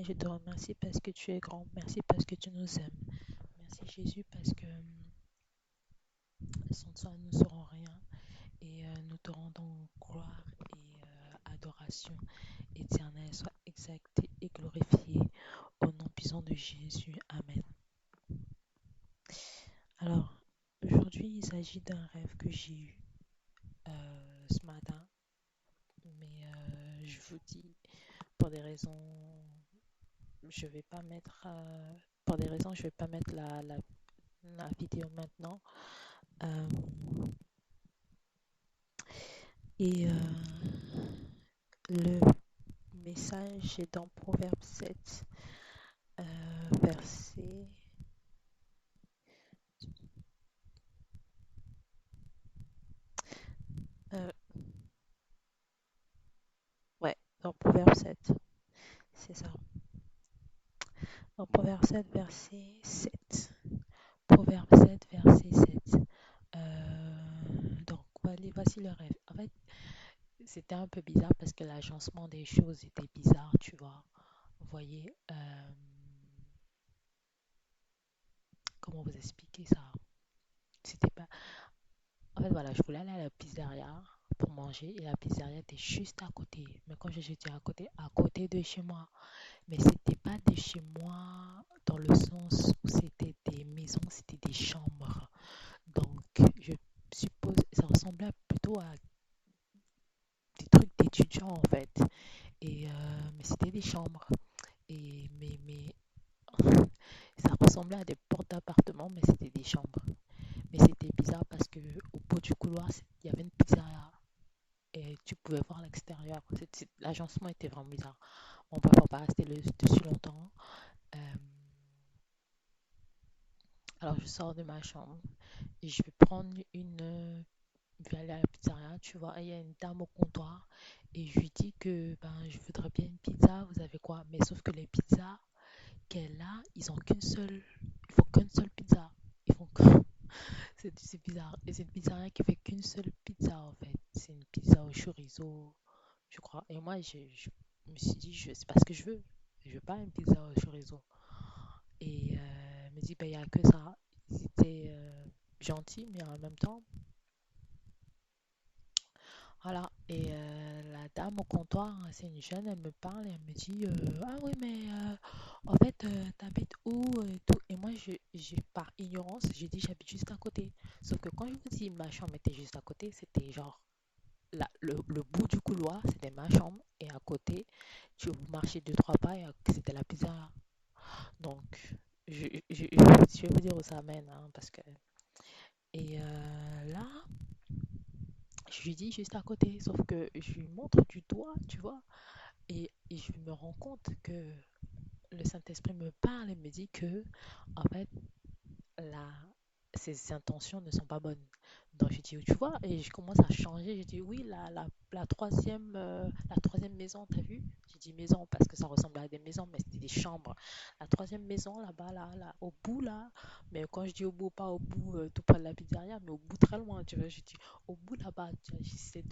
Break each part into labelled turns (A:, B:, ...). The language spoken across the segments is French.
A: Éternel, je te remercie parce que tu es grand. Merci parce que tu nous aimes. Merci Jésus parce que sans toi nous ne serons rien. Et nous te rendons gloire et adoration. Éternel, sois exalté et glorifié au nom puissant de Jésus. Amen. Alors, aujourd'hui, il s'agit d'un rêve que j'ai eu ce matin. Mais je vous dis, pour des raisons, je vais pas mettre, pour des raisons, je vais pas mettre la vidéo maintenant. Euh, et le message est dans Proverbe 7, verset. euh, ouais, dans Proverbe 7, c'est ça. Dans Proverbe 7, verset 7. Proverbe 7, verset 7. Donc, voici le rêve. En fait, c'était un peu bizarre parce que l'agencement des choses était bizarre, tu vois. Vous voyez, comment vous expliquer ça? C'était pas. En fait, voilà, je voulais aller à la pizzeria pour manger et la pizzeria était juste à côté. Mais quand je dis à côté de chez moi. Mais c'était pas de chez moi dans le sens où c'était des maisons, c'était des chambres. Donc, je suppose, ça ressemblait plutôt à des trucs d'étudiants en fait. Et, mais c'était des chambres. Mais ça ressemblait à des portes d'appartement, mais c'était des chambres. Mais c'était bizarre parce que au bout du couloir, il y avait une pizzeria et tu pouvais voir l'extérieur. L'agencement était vraiment bizarre. On ne peut pas rester dessus longtemps. Euh, alors je sors de ma chambre et je vais prendre je vais aller à la pizzeria, tu vois, et il y a une dame au comptoir et je lui dis que ben je voudrais bien une pizza, vous avez quoi? Mais sauf que les pizzas qu'elle a, ils font qu'une seule pizza. Ils font que c'est bizarre. Et c'est une pizzeria qui fait qu'une seule pizza en fait. C'est une pizza au chorizo, je crois. Et moi, je me suis dit, c'est pas ce que je veux. Je veux pas une pizza au chorizo. Et elle me dit, ben, il n'y a que ça. C'était gentil, mais en même temps, voilà. Et la dame au comptoir, c'est une jeune, elle me parle et elle me dit, ah oui, mais en fait, t'habites où et tout. Et moi, par ignorance, j'ai dit, j'habite juste à côté. Sauf que quand je vous dis ma chambre était juste à côté, c'était genre le bout du couloir, c'était ma chambre. Et à côté, vous marchez deux, trois pas et c'était la pizzeria. Donc, je vais vous dire où ça mène, hein, parce que. Et là, je lui dis juste à côté, sauf que je lui montre du doigt, tu vois, et je me rends compte que le Saint-Esprit me parle et me dit que, en fait, la, ses intentions ne sont pas bonnes. Donc je dis, tu vois, et je commence à changer. Je dis, oui, la troisième maison, t'as vu? J'ai dit maison parce que ça ressemble à des maisons, mais c'était des chambres. La troisième maison, là-bas, là, au bout, là. Mais quand je dis au bout, pas au bout, tout près de la pizzeria, mais au bout très loin, tu vois. Je dis, au bout, là-bas, tu vois, j'essaie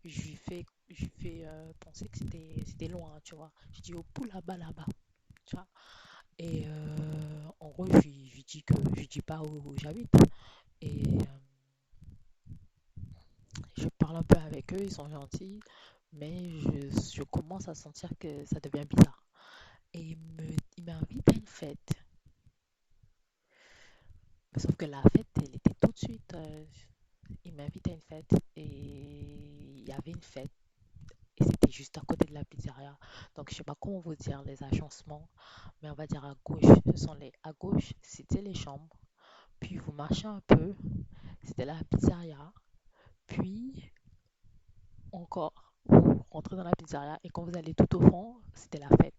A: je lui fais penser que c'était loin, tu vois. Je dis au bout, là-bas, tu vois. Et en gros, je lui dis que je dis pas où j'habite. Et je parle un peu avec eux, ils sont gentils, mais je commence à sentir que ça devient bizarre. Et il m'invite à une fête. Sauf que la fête, elle était tout de suite. Il m'invite à une fête et il y avait une fête. Et c'était juste à côté de la pizzeria. Donc, je sais pas comment vous dire les agencements, mais on va dire à gauche, à gauche, c'était les chambres. Puis vous marchez un peu, c'était la pizzeria. Puis encore, vous rentrez dans la pizzeria et quand vous allez tout au fond, c'était la fête.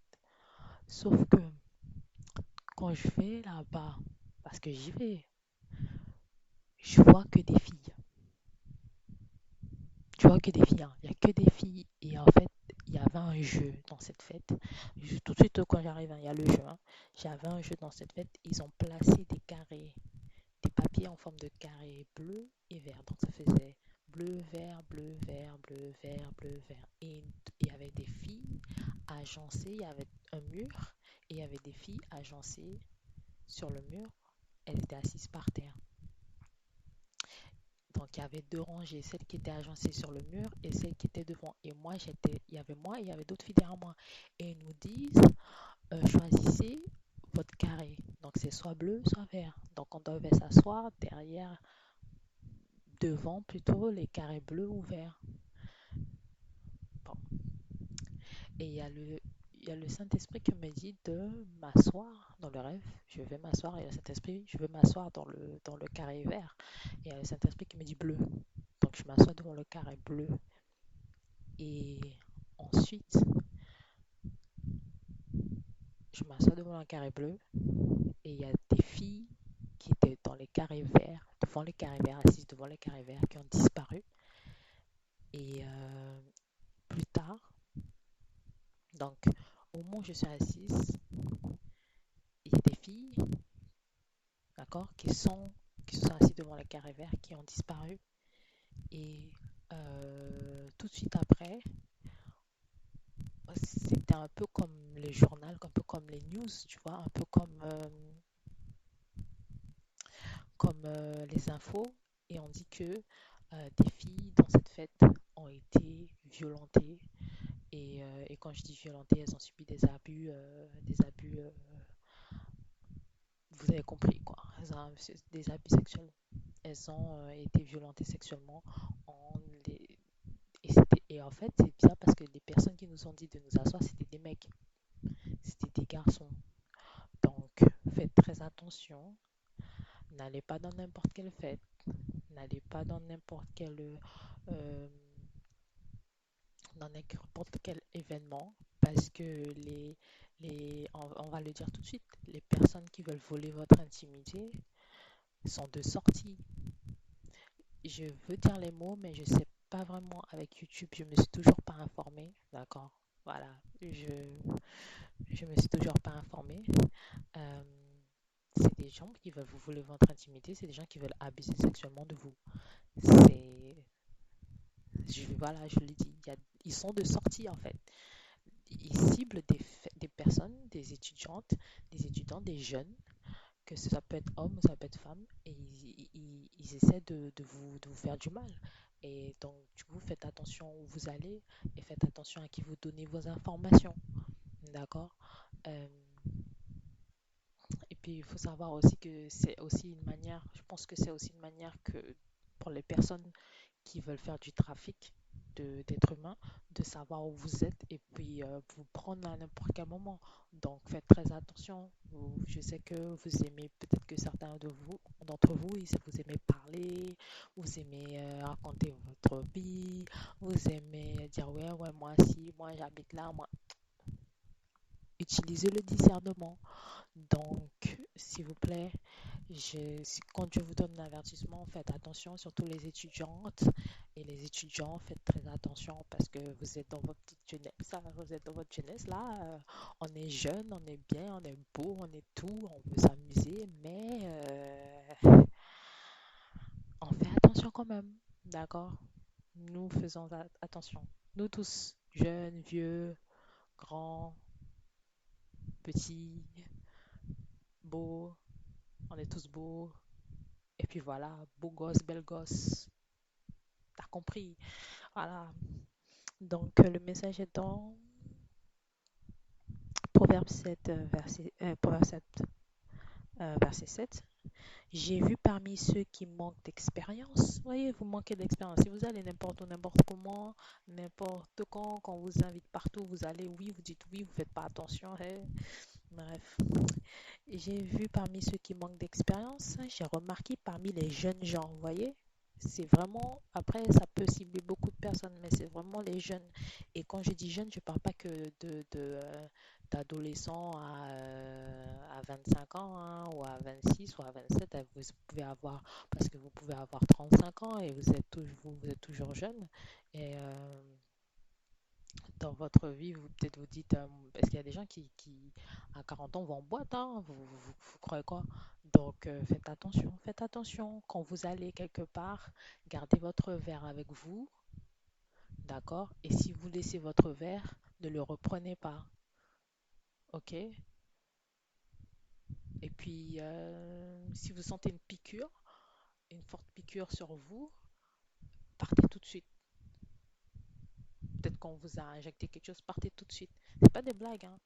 A: Sauf que quand je vais là-bas, parce que j'y vais, je vois que des filles. Tu vois que des filles, hein. Il n'y a que des filles. Et en fait, il y avait un jeu dans cette fête. Tout de suite, quand j'arrive, hein, il y a le jeu. Hein. J'avais un jeu dans cette fête. Ils ont placé des carrés, des papiers en forme de carré bleu et vert. Donc ça faisait bleu, vert, bleu, vert, bleu, vert, bleu, vert. Et il y avait des filles agencées, il y avait un mur, et il y avait des filles agencées sur le mur. Elles étaient assises par terre. Donc il y avait deux rangées, celle qui était agencée sur le mur et celle qui était devant. Et moi, il y avait d'autres filles derrière moi. Et ils nous disent, choisissez votre carré. Donc c'est soit bleu, soit vert. Donc on devait s'asseoir derrière, devant plutôt les carrés bleus ou verts. Bon. Et il y a le Saint-Esprit qui me dit de m'asseoir dans le rêve. Je vais m'asseoir et le Saint-Esprit, je veux m'asseoir dans le carré vert. Et il y a le Saint-Esprit qui me dit bleu. Donc je m'assois devant le carré bleu. Et ensuite, je m'assois devant un carré bleu et il y a des filles qui étaient dans les carrés verts, devant les carrés verts, assises devant les carrés verts, qui ont disparu. Et plus tard, donc au moment où je suis assise, il y a des filles, d'accord, qui se sont assises devant les carrés verts, qui ont disparu. Et tout de suite après, c'était un peu comme les journaux, un peu comme les news, tu vois, un peu comme les infos. Et on dit que des filles dans cette fête ont été violentées. Et quand je dis violentées, elles ont subi des abus, vous avez compris quoi, des abus sexuels. Elles ont été violentées sexuellement. En les, et en fait, c'est bizarre parce que les personnes qui nous ont dit de nous asseoir, c'était des mecs, c'était des garçons. Donc, faites très attention. N'allez pas dans n'importe quelle fête. N'allez pas euh, dans n'importe quel événement parce que on va le dire tout de suite, les personnes qui veulent voler votre intimité sont de sortie. Je veux dire les mots, mais je sais pas vraiment avec YouTube, je me suis toujours pas informée, d'accord? Voilà, je me suis toujours pas informée. Euh, c'est des gens qui veulent vous voler votre intimité, c'est des gens qui veulent abuser sexuellement de vous. C'est, voilà, je le dis, ils sont de sortie en fait. Ils ciblent des personnes, des étudiantes, des étudiants, des jeunes, que ça peut être homme ou ça peut être femme, et ils essaient de vous faire du mal. Et donc, du coup, faites attention où vous allez et faites attention à qui vous donnez vos informations. D'accord? Euh, et puis, il faut savoir aussi que c'est aussi une manière, je pense que c'est aussi une manière que pour les personnes qui veulent faire du trafic d'êtres humains, de savoir où vous êtes et puis vous prendre à n'importe quel moment. Donc faites très attention. Je sais que vous aimez, peut-être que certains d'entre vous, vous aimez parler, vous aimez raconter votre vie, vous aimez dire ouais, ouais, moi si, moi j'habite là, moi. Utilisez le discernement. Donc, s'il vous plaît, quand je vous donne un avertissement, faites attention, surtout les étudiantes et les étudiants, faites très attention parce que vous êtes dans votre petite jeunesse, hein, vous êtes dans votre jeunesse là, on est jeune, on est bien, on est beau, on est tout, on veut s'amuser, mais on fait attention quand même, d'accord? Nous faisons attention. Nous tous, jeunes, vieux, grands, petits, beaux, on est tous beaux. Et puis voilà, beau gosse, belle gosse, t'as compris. Voilà. Donc le message est dans Proverbe 7, Proverbe 7, verset 7. J'ai vu parmi ceux qui manquent d'expérience. Vous voyez, vous manquez d'expérience. Si vous allez n'importe où, n'importe comment, n'importe quand on vous invite partout, vous allez oui, vous dites oui, vous faites pas attention. Hey. Bref. J'ai vu parmi ceux qui manquent d'expérience, j'ai remarqué parmi les jeunes gens, vous voyez, c'est vraiment, après ça peut cibler beaucoup de personnes, mais c'est vraiment les jeunes. Et quand je dis jeunes, je ne parle pas que d'adolescents à 25 ans hein, ou à 26 ou à 27, vous pouvez avoir, parce que vous pouvez avoir 35 ans et vous êtes toujours jeune. Et dans votre vie, vous peut-être vous dites, parce qu'il y a des gens à 40 ans vont en boîte, hein, vous croyez quoi? Donc, faites attention quand vous allez quelque part, gardez votre verre avec vous, d'accord? Et si vous laissez votre verre, ne le reprenez pas, ok? Et puis, si vous sentez une piqûre, une forte piqûre sur vous, partez tout de suite. Peut-être qu'on vous a injecté quelque chose, partez tout de suite. C'est pas des blagues, hein.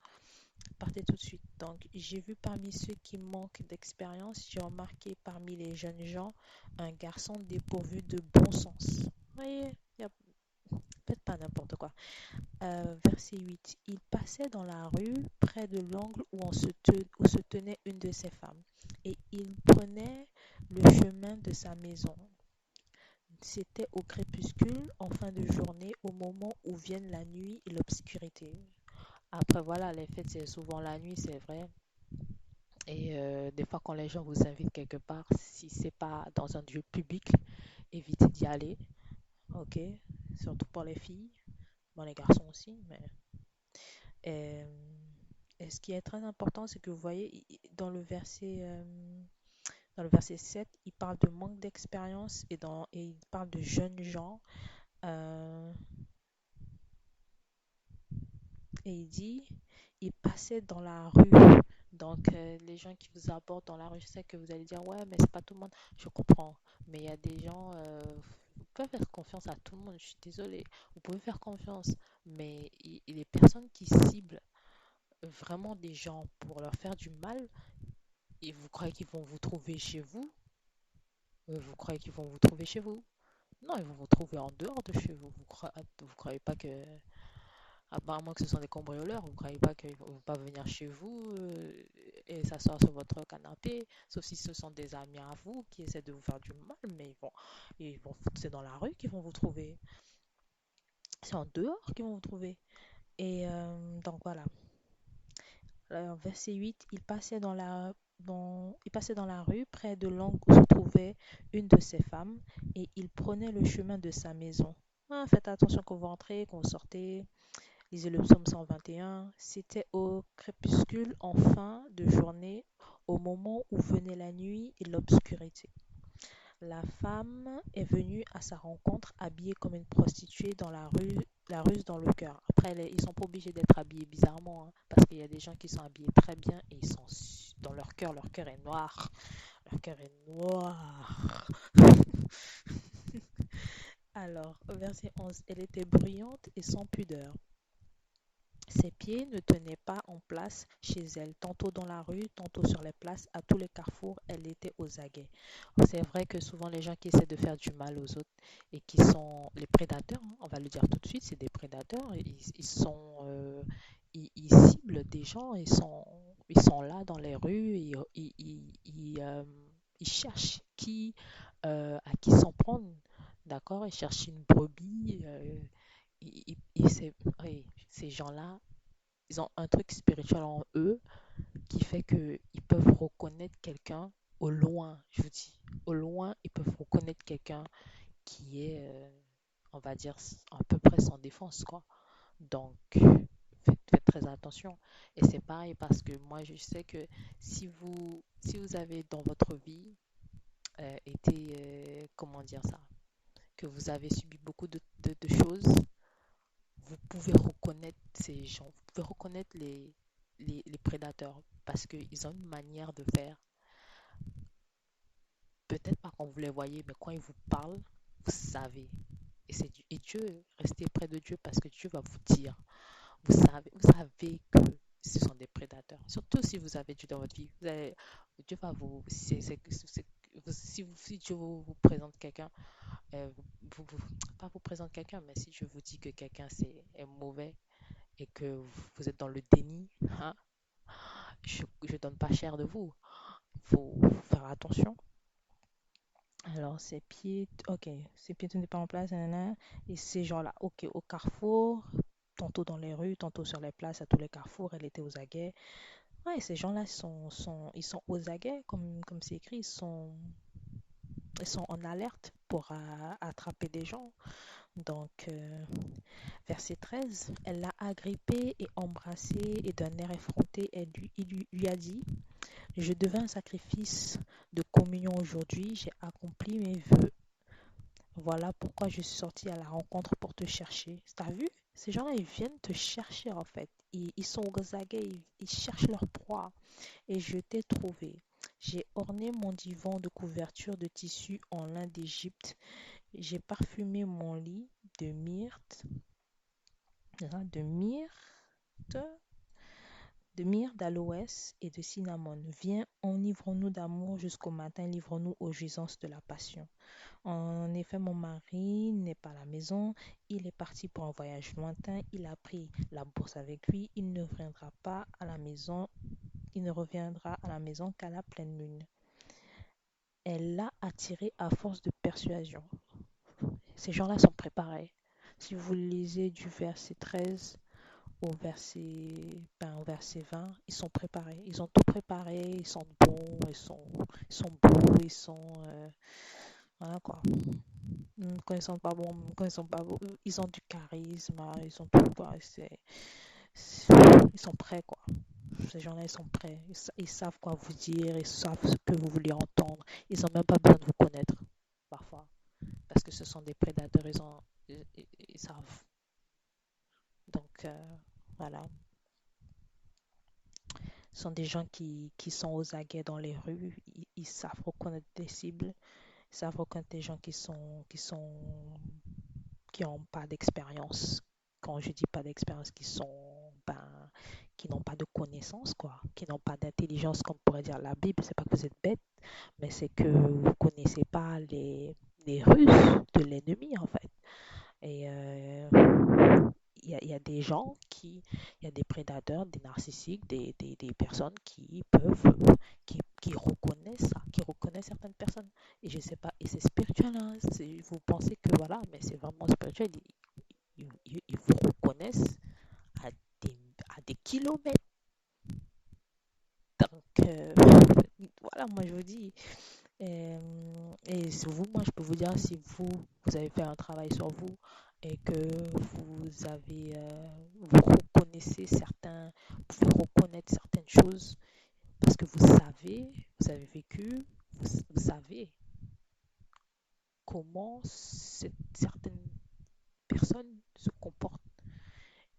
A: Partez tout de suite. Donc, j'ai vu parmi ceux qui manquent d'expérience, j'ai remarqué parmi les jeunes gens un garçon dépourvu de bon sens. Vous voyez, il y a peut-être pas n'importe quoi. Verset 8. Il passait dans la rue près de l'angle où se tenait une de ses femmes, et il prenait le chemin de sa maison. C'était au crépuscule, en fin de journée, au moment où viennent la nuit et l'obscurité. Après, voilà, les fêtes, c'est souvent la nuit, c'est vrai. Et des fois, quand les gens vous invitent quelque part, si c'est pas dans un lieu public, évitez d'y aller, ok? Surtout pour les filles, bon, les garçons aussi, mais... euh, et ce qui est très important, c'est que vous voyez, dans le verset 7, il parle de manque d'expérience et il parle de jeunes gens. euh, et il dit, il passait dans la rue. Donc, les gens qui vous abordent dans la rue, je sais que vous allez dire, ouais, mais c'est pas tout le monde. Je comprends. Mais il y a des gens, vous pouvez faire confiance à tout le monde. Je suis désolée. Vous pouvez faire confiance. Mais les personnes qui ciblent vraiment des gens pour leur faire du mal, et vous croyez qu'ils vont vous trouver chez vous? Vous croyez qu'ils vont vous trouver chez vous? Non, ils vont vous trouver en dehors de chez vous. Vous croyez pas que, apparemment que ce sont des cambrioleurs, vous croyez pas qu'ils vont pas venir chez vous et s'asseoir sur votre canapé, sauf si ce sont des amis à vous qui essaient de vous faire du mal, mais c'est dans la rue qu'ils vont vous trouver. C'est en dehors qu'ils vont vous trouver. Et donc voilà. Alors, verset 8, il passait dans la rue près de l'angle où se trouvait une de ses femmes et il prenait le chemin de sa maison. Ah, faites attention quand vous rentrez, quand vous sortez. Lisez le psaume 121. C'était au crépuscule en fin de journée, au moment où venait la nuit et l'obscurité. La femme est venue à sa rencontre habillée comme une prostituée dans la ruse dans le cœur. Après, ils sont pas obligés d'être habillés bizarrement, hein, parce qu'il y a des gens qui sont habillés très bien et ils sont dans leur cœur est noir. Leur cœur est noir. Alors, verset 11, elle était bruyante et sans pudeur. Ses pieds ne tenaient pas en place chez elle, tantôt dans la rue, tantôt sur les places, à tous les carrefours, elle était aux aguets. C'est vrai que souvent les gens qui essaient de faire du mal aux autres et qui sont les prédateurs, hein, on va le dire tout de suite, c'est des prédateurs, ils ciblent des gens, ils sont là dans les rues, ils cherchent à qui s'en prendre, d'accord? Ils cherchent une brebis, oui, ces gens-là, ils ont un truc spirituel en eux qui fait qu'ils peuvent reconnaître quelqu'un au loin, je vous dis. Au loin, ils peuvent reconnaître quelqu'un qui est, on va dire, à peu près sans défense, quoi. Donc, faites très attention. Et c'est pareil parce que moi, je sais que si vous avez dans votre vie été, comment dire ça, que vous avez subi beaucoup de choses, vous pouvez reconnaître ces gens, vous pouvez reconnaître les prédateurs parce qu'ils ont une manière de faire. Peut-être pas quand vous les voyez, mais quand ils vous parlent, vous savez. Et Dieu, restez près de Dieu parce que Dieu va vous dire. Vous savez que ce sont des prédateurs. Surtout si vous avez Dieu dans votre vie. Dieu va vous. Si Dieu vous présente quelqu'un, euh, pas vous présente quelqu'un, mais si Dieu vous dit que quelqu'un est mauvais, et que vous êtes dans le déni, hein, je ne donne pas cher de vous. Il faut faire attention. Alors, ces pieds tenaient pas en place, nanana, et ces gens-là, ok, au carrefour, tantôt dans les rues, tantôt sur les places, à tous les carrefours, elle était aux aguets. Ouais, ces gens-là ils sont aux aguets, comme c'est écrit, ils sont en alerte pour attraper des gens. Donc, verset 13, elle l'a agrippé et embrassé et d'un air effronté, lui a dit, Je devais un sacrifice de communion aujourd'hui, j'ai accompli mes vœux. Voilà pourquoi je suis sortie à la rencontre pour te chercher. T'as vu? Ces gens-là, ils viennent te chercher en fait. Ils sont aux aguets, ils cherchent leur proie. Et je t'ai trouvé. J'ai orné mon divan de couverture de tissu en lin d'Égypte. J'ai parfumé mon lit de myrte, de myrte, de myrrhe, d'aloès et de cinnamome. Viens, enivrons-nous d'amour jusqu'au matin, livrons-nous aux jouissances de la passion. En effet, mon mari n'est pas à la maison, il est parti pour un voyage lointain, il a pris la bourse avec lui, il ne reviendra pas à la maison, il ne reviendra à la maison qu'à la pleine lune. Elle l'a attiré à force de persuasion. Ces gens-là sont préparés. Si vous lisez du verset 13 au verset 20, ils sont préparés. Ils ont tout préparé, ils sont bons, ils sont beaux, voilà quoi. Quand ils sont pas bons, quand ils sont pas beaux, ils ont du charisme, ils ont tout quoi. C'est- ils sont prêts quoi. Ces gens-là, ils sont prêts. Ils savent quoi vous dire, ils savent ce que vous voulez entendre. Ils n'ont même pas besoin de vous connaître, parfois. Parce que ce sont des prédateurs, ils savent. Donc, voilà. Ce sont des gens qui sont aux aguets dans les rues. Ils savent reconnaître des cibles. Ils savent reconnaître des gens qui n'ont pas d'expérience. Quand je dis pas d'expérience, qui n'ont pas de connaissances, quoi, qui n'ont pas d'intelligence, comme pourrait dire la Bible. C'est pas que vous êtes bête, mais c'est que vous ne connaissez pas les ruses de l'ennemi, en fait. Et il y a des gens il y a des prédateurs, des narcissiques, des personnes qui peuvent, qui reconnaissent ça, qui reconnaissent certaines personnes. Et je sais pas, et c'est spirituel, hein, vous pensez que voilà, mais c'est vraiment spirituel. Ils vous reconnaissent à à des kilomètres. Donc, voilà, moi je vous dis, et sur vous, moi, je peux vous dire, si vous avez fait un travail sur vous et que vous reconnaissez vous pouvez reconnaître certaines choses parce que vous avez vécu, vous savez comment certaines personnes se comportent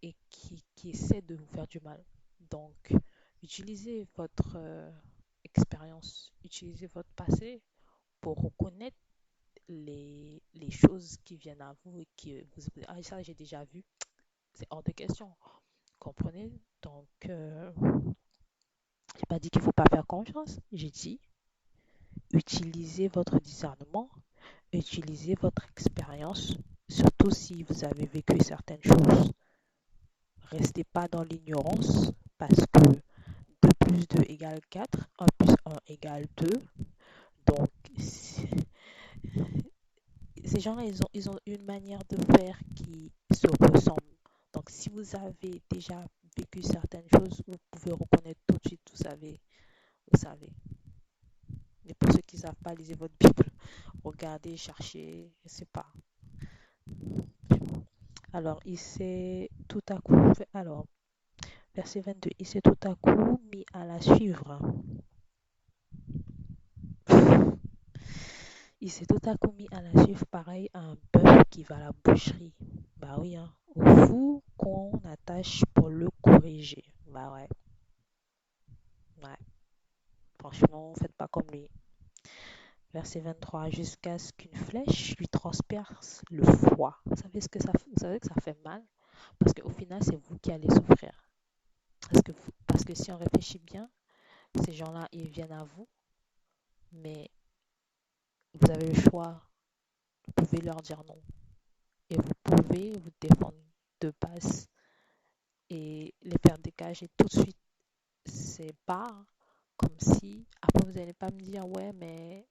A: et qui essaient de vous faire du mal. Donc, utilisez votre expérience, utilisez votre passé pour reconnaître les choses qui viennent à vous et ah, ça j'ai déjà vu, c'est hors de question. Comprenez? Donc, j'ai pas dit qu'il faut pas faire confiance. J'ai dit utilisez votre discernement, utilisez votre expérience, surtout si vous avez vécu certaines choses. Restez pas dans l'ignorance parce que 2 plus 2 égale 4, 1 plus 1 égale 2. Donc, ces gens-là, ils ont une manière de faire qui se ressemble. Donc, si vous avez déjà vécu certaines choses, vous pouvez reconnaître tout de suite, vous savez, vous savez. Et pour ceux qui ne savent pas, lisez votre Bible, regardez, cherchez, je ne sais pas. Alors, il s'est tout à coup, alors, verset 22, il s'est tout à coup mis à la suivre. Il s'est tout à coup mis à la suivre, pareil à un bœuf qui va à la boucherie. Bah oui, hein. Au fou qu'on attache pour le corriger. Bah ouais, ouais. Franchement, faites pas comme lui. Verset 23, jusqu'à ce qu'une flèche lui transperce le foie. Vous savez que ça fait mal? Parce qu'au final, c'est vous qui allez souffrir. Parce que si on réfléchit bien, ces gens-là, ils viennent à vous, mais vous avez le choix. Vous pouvez leur dire non. Et vous pouvez vous défendre de base et les faire dégager tout de suite. C'est pas comme si, après vous n'allez pas me dire, ouais, mais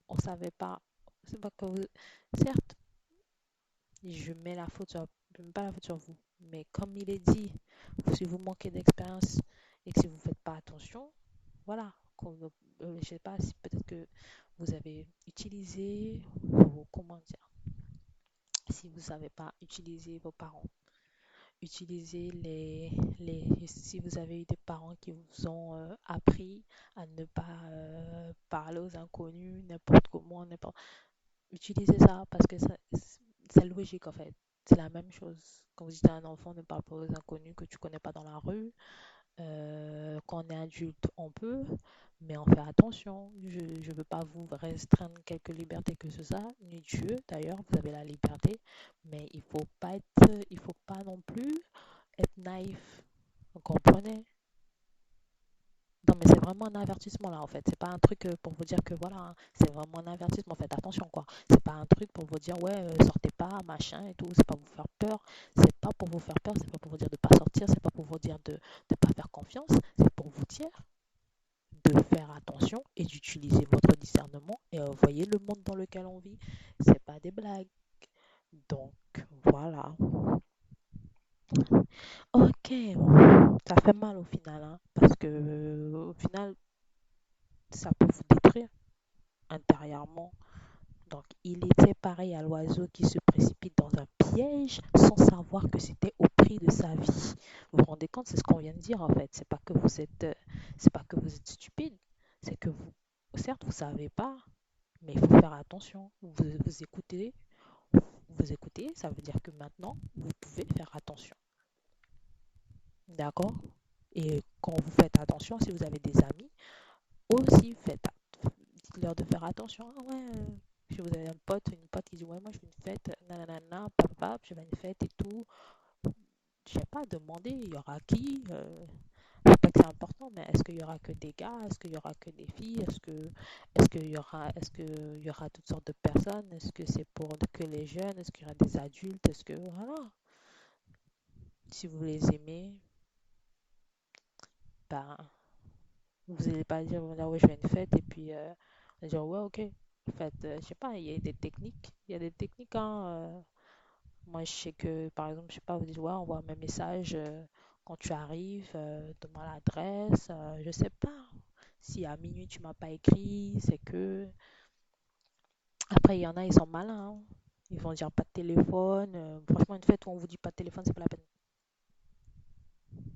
A: on savait pas. C'est pas que vous, certes, je mets pas la faute sur vous. Mais comme il est dit, si vous manquez d'expérience et que si vous ne faites pas attention, voilà. Je sais pas si peut-être que vous avez utilisé comment dire, si vous savez pas utiliser vos parents, Utilisez si vous avez eu des parents qui vous ont appris à ne pas parler aux inconnus, n'importe comment, utilisez ça parce que c'est logique en fait. C'est la même chose. Quand vous dites à un enfant ne parle pas aux inconnus que tu connais pas dans la rue, quand on est adulte, on peut, mais on fait attention. Je ne veux pas vous restreindre quelques libertés que ce soit, ni Dieu d'ailleurs, vous avez la liberté, mais il faut pas non plus être naïf. Vous comprenez? Non, mais c'est vraiment un avertissement là en fait. C'est pas un truc pour vous dire que voilà, hein, c'est vraiment un avertissement. Faites attention quoi. C'est pas un truc pour vous dire ouais, sortez pas, machin et tout. C'est pas pour vous faire peur. C'est pas pour vous faire peur. C'est pas pour vous dire de pas sortir. C'est pas pour vous dire de pas faire confiance. C'est pour vous dire de faire attention et d'utiliser votre discernement. Et voyez le monde dans lequel on vit. C'est pas des blagues. Donc voilà. Ok, ça fait mal au final, hein, parce que au final, ça peut vous détruire intérieurement. Donc, il était pareil à l'oiseau qui se précipite dans un piège sans savoir que c'était au prix de sa vie. Vous vous rendez compte, c'est ce qu'on vient de dire en fait. C'est pas que vous êtes stupide, c'est que vous, certes, vous savez pas, mais il faut faire attention. Vous écoutez, ça veut dire que maintenant, vous pouvez faire attention. D'accord? Et quand vous faites attention, si vous avez des amis, aussi dites-leur de faire attention. Ah ouais, si vous avez un pote, une pote qui dit ouais, moi je fais une fête, nanana, papa, je vais à une fête et tout. Je sais pas, demander, il y aura qui je sais pas que c'est important, mais est-ce qu'il y aura que des gars? Est-ce qu'il y aura que des filles? Est-ce qu'il y aura toutes sortes de personnes? Est-ce que c'est pour que les jeunes? Est-ce qu'il y aura des adultes? Est-ce que voilà, si vous les aimez, ben vous n'allez pas dire, voilà, ouais, je vais à une fête et puis on va dire, ouais, ok. En fait, je sais pas, il y a des techniques. Il y a des techniques, hein. Moi, je sais que, par exemple, je sais pas, vous dites, ouais, envoie un message quand tu arrives, donne-moi l'adresse. Je sais pas. Si à minuit tu m'as pas écrit, c'est que. Après, il y en a, ils sont malins, hein. Ils vont dire pas de téléphone. Franchement, une fête où on vous dit pas de téléphone, c'est pas la peine.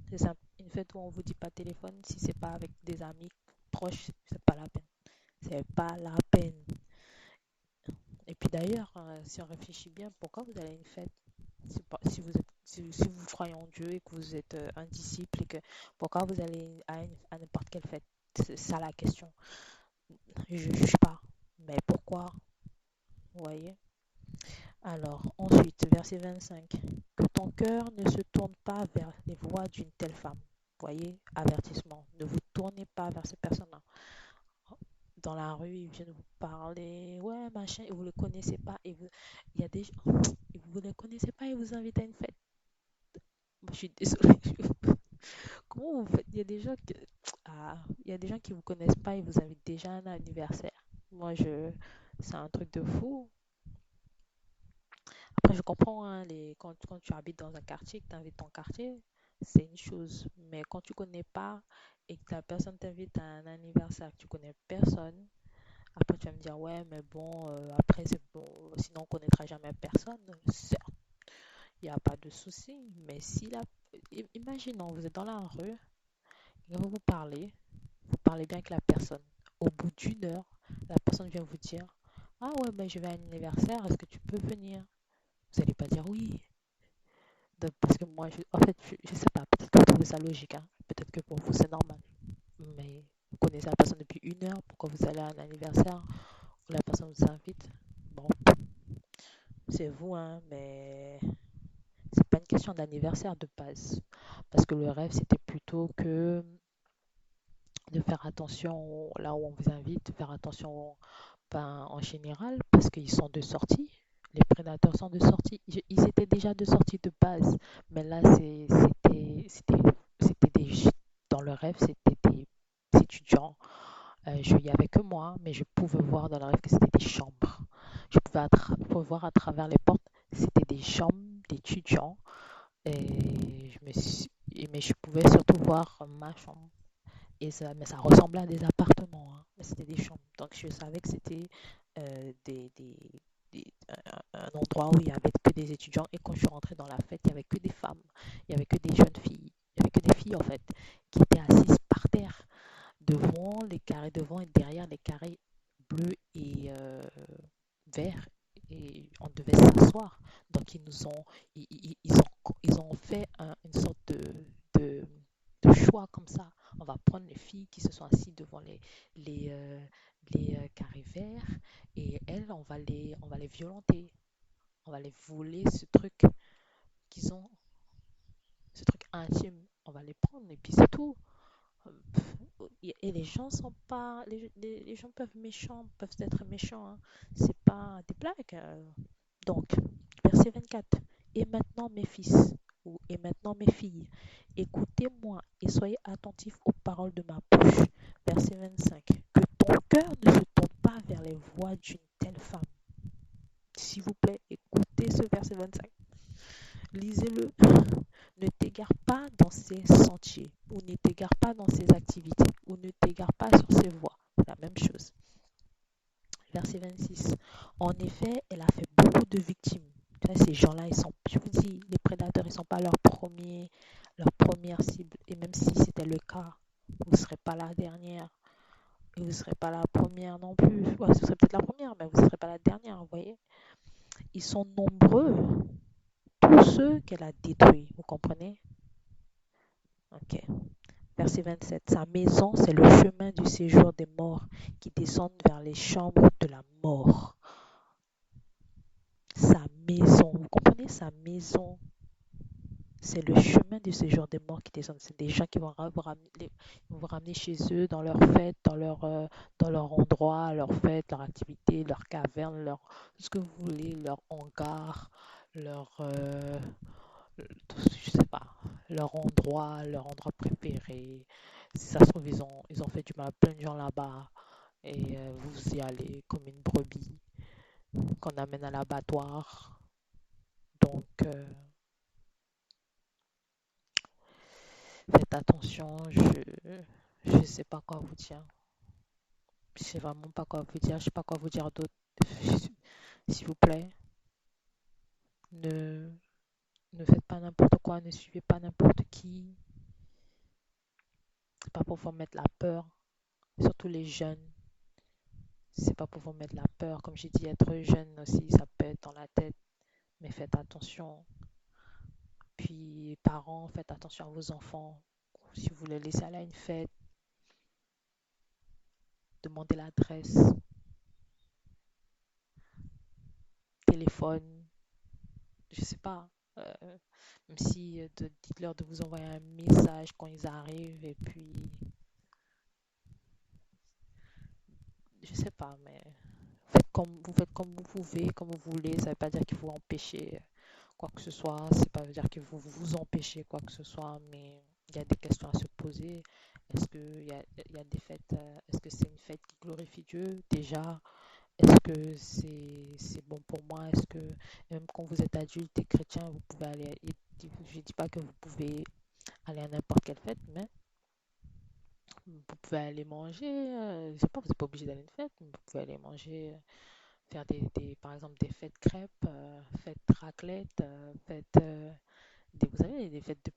A: C'est simple. Une fête où on vous dit pas de téléphone, si c'est pas avec des amis proches, c'est pas la peine. C'est pas la peine. Et puis d'ailleurs, si on réfléchit bien, pourquoi vous allez à une fête? Si vous croyez en Dieu et que vous êtes un disciple, et que pourquoi vous allez à n'importe quelle fête? C'est ça la question. Je ne juge pas. Mais pourquoi? Vous voyez? Alors, ensuite, verset 25. Que ton cœur ne se tourne pas vers les voies d'une telle femme. Vous voyez? Avertissement. Ne vous tournez pas vers ces personnes-là. Dans la rue, ils viennent vous parler, ouais, machin, et vous ne le connaissez pas, il y a des gens, et vous ne les connaissez pas et vous invitent à une fête. Moi, je suis désolée. Comment vous faites? Il y a des gens qui vous connaissent pas et vous invitent déjà à un anniversaire. C'est un truc de fou. Après, je comprends, hein, quand tu habites dans un quartier, que tu invites ton quartier, c'est une chose. Mais quand tu connais pas et que la personne t'invite à un anniversaire, que tu connais personne, après, tu vas me dire, ouais, mais bon, après, c'est bon, sinon on connaîtra jamais personne. Certes, il n'y a pas de souci, mais imaginons, vous êtes dans la rue, et vous parlez bien avec la personne. Au bout d'une heure, la personne vient vous dire, ah ouais, mais je vais à un anniversaire, est-ce que tu peux venir? Vous n'allez pas dire oui. Parce que moi, en fait, je sais pas, peut-être que vous trouvez ça logique, hein. Peut-être que pour vous, c'est normal. Mais vous connaissez la personne depuis une heure, pourquoi vous allez à un anniversaire où la personne vous invite? Bon, c'est vous, hein, mais c'est pas une question d'anniversaire de base. Parce que le rêve, c'était plutôt que de faire attention là où on vous invite, de faire attention en général, parce qu'ils sont de sortie. Les prédateurs sont de sortie. Ils étaient déjà de sortie de base. Mais là, c'était dans le rêve, c'était des étudiants. Il n'y avait que moi, mais je pouvais voir dans le rêve que c'était des chambres. Je pouvais voir à travers les portes, c'était des chambres d'étudiants. Mais je pouvais surtout voir ma chambre. Mais ça ressemblait à des appartements, hein, mais c'était des chambres. Donc je savais que c'était des un endroit où il y avait que des étudiants. Et quand je suis rentrée dans la fête, il y avait que des femmes, il y avait que des jeunes filles, il y avait que des filles en fait, qui étaient assises par terre, devant les carrés devant et derrière les carrés bleus et verts. Et on devait s'asseoir. Donc ils ont fait une sorte de, de choix comme ça. On va prendre les filles qui se sont assises devant les, euh, les carrés verts et elles, on va les violenter. On va les voler qu'ils ont, ce truc intime. On va les prendre et puis c'est tout. Et les gens sont pas, les gens peuvent être méchants, hein. C'est pas des blagues. Donc, verset 24. Et maintenant, mes fils, ou et maintenant, mes filles, écoutez-moi et soyez attentifs aux paroles de ma bouche. Verset 25. Que ton cœur ne se tourne pas vers les voies d'une telle femme. S'il vous plaît, écoutez ce verset 25. Lisez-le. Ne t'égare pas dans ses sentiers, ou ne t'égare pas dans ses activités, ou ne t'égare pas sur ses voies. C'est la même chose. Verset 26. En effet, elle a fait beaucoup de victimes. Ces gens-là, je vous dis, les prédateurs, ils ne sont pas leur première cible. Et même si c'était le cas, vous ne serez pas la dernière. Et vous ne serez pas la première non plus. Ouais, ce serait peut-être la première, mais vous ne serez pas la dernière, vous voyez. Ils sont nombreux, tous ceux qu'elle a détruits. Vous comprenez? Ok. Verset 27. Sa maison, c'est le chemin du séjour des morts qui descendent vers les chambres de la mort. Sa maison, vous comprenez? Sa maison, c'est le chemin du séjour des morts qui descendent. C'est des gens qui vont vous ramener chez eux dans leur fête, dans leur endroit, leur fête, leur activité, leur caverne, ce que vous voulez, leur hangar, leur, je sais pas, leur endroit préféré. Si ça se trouve, ils ont fait du mal à plein de gens là-bas et vous y allez comme une brebis qu'on amène à l'abattoir. Donc, faites attention, je sais pas quoi vous dire. Je sais vraiment pas quoi vous dire, je sais pas quoi vous dire d'autre. S'il vous plaît, ne, ne faites pas n'importe quoi, ne suivez pas n'importe qui. C'est pas pour vous mettre la peur, surtout les jeunes. C'est pas pour vous mettre la peur. Comme j'ai dit, être jeune aussi, ça peut être dans la tête, mais faites attention. Puis, parents, faites attention à vos enfants. Si vous les laissez aller à une fête, demandez l'adresse, téléphone, je sais pas. Même si dites-leur de vous envoyer un message quand ils arrivent et puis je sais pas, mais vous faites comme vous pouvez, comme vous voulez. Ça veut pas dire qu'il faut empêcher quoi que ce soit. C'est pas dire qu'il faut vous empêcher quoi que ce soit, mais il y a des questions à se poser. Est-ce que il y a des fêtes, est-ce que c'est une fête qui glorifie Dieu déjà? Est-ce que c'est bon pour moi? Est-ce que même quand vous êtes adulte et chrétien, vous pouvez aller. Je dis pas que vous pouvez aller à n'importe quelle fête, mais vous pouvez aller manger. Je sais pas, vous n'êtes pas obligé d'aller à une fête, mais vous pouvez aller manger, faire par exemple des fêtes crêpes, fêtes raclette, vous savez, des fêtes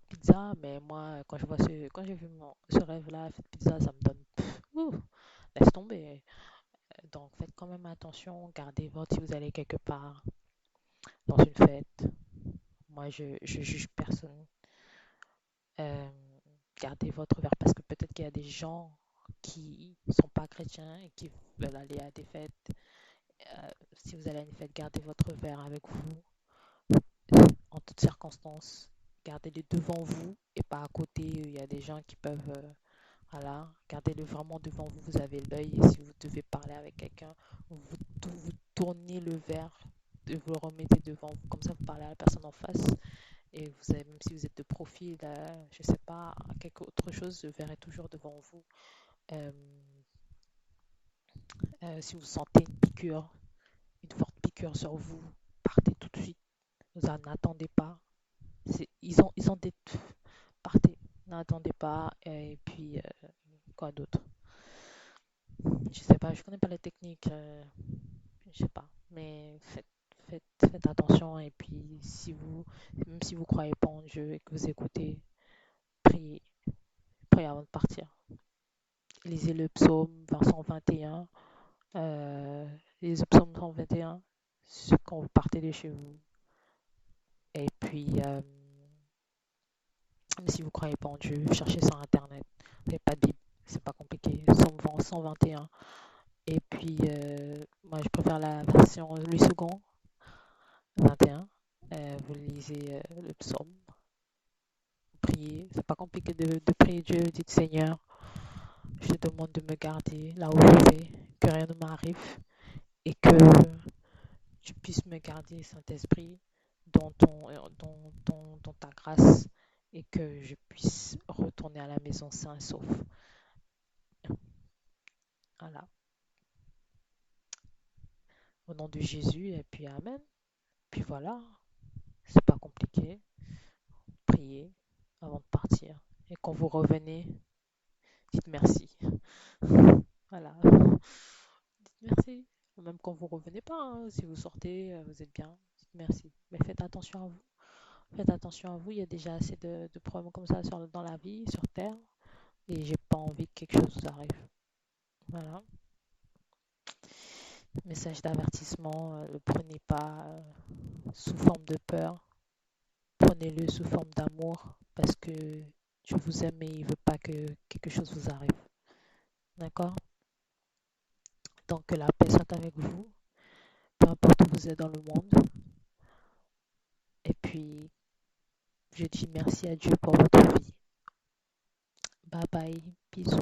A: pizza. Mais moi, quand j'ai vu ce rêve-là, fête pizza, ça me donne, ouh, laisse tomber. Donc faites quand même attention, gardez votre, si vous allez quelque part dans une fête. Moi, je juge personne. Euh, Gardez votre verre parce que peut-être qu'il y a des gens qui sont pas chrétiens et qui veulent aller à des fêtes. Si vous allez à une fête, gardez votre verre avec vous en toutes circonstances. Gardez-le devant vous et pas à côté. Il y a des gens qui peuvent, voilà, gardez-le vraiment devant vous. Vous avez l'œil et si vous devez parler avec quelqu'un, vous tournez le verre et vous le remettez devant vous. Comme ça, vous parlez à la personne en face. Et vous avez, même si vous êtes de profil, je sais pas, quelque autre chose, le verre est toujours devant vous. Euh, si vous sentez une piqûre, une forte piqûre sur vous, partez tout de suite. Vous n'en attendez pas. Ils ont des... Partez, n'attendez pas. Et puis, quoi d'autre? Je sais pas, je connais pas les techniques. Je sais pas. Mais faites attention. Et puis, même si vous croyez pas en Dieu et que vous écoutez, priez, priez avant de partir. Lisez le psaume 121, lisez le psaume 121 quand vous partez de chez vous. Et puis, même si vous croyez pas en Dieu, cherchez sur Internet. Vous n'avez pas de Bible, c'est pas compliqué. Psaume 121. Et puis, moi, je préfère la version Louis II, 21. Vous lisez le psaume, vous priez. C'est pas compliqué de prier Dieu. Dites Seigneur, je te demande de me garder là où je vais, que rien ne m'arrive et que tu puisses me garder, Saint-Esprit, dans ta grâce et que je puisse retourner à la maison sain et sauf. Voilà. Au nom de Jésus, et puis Amen. Puis voilà, c'est pas compliqué. Priez avant de partir. Et quand vous revenez, dites merci. Voilà. Dites merci. Même quand vous revenez pas, hein, si vous sortez, vous êtes bien, dites merci. Mais faites attention à vous. Faites attention à vous. Il y a déjà assez de problèmes comme ça dans la vie, sur Terre. Et j'ai pas envie que quelque chose vous arrive. Voilà. Message d'avertissement, ne le prenez pas sous forme de peur. Prenez-le sous forme d'amour parce que Dieu vous aime et il veut pas que quelque chose vous arrive. D'accord? Donc que la paix soit avec vous, peu importe où vous êtes dans le monde. Et puis, je dis merci à Dieu pour votre vie. Bye bye, bisous.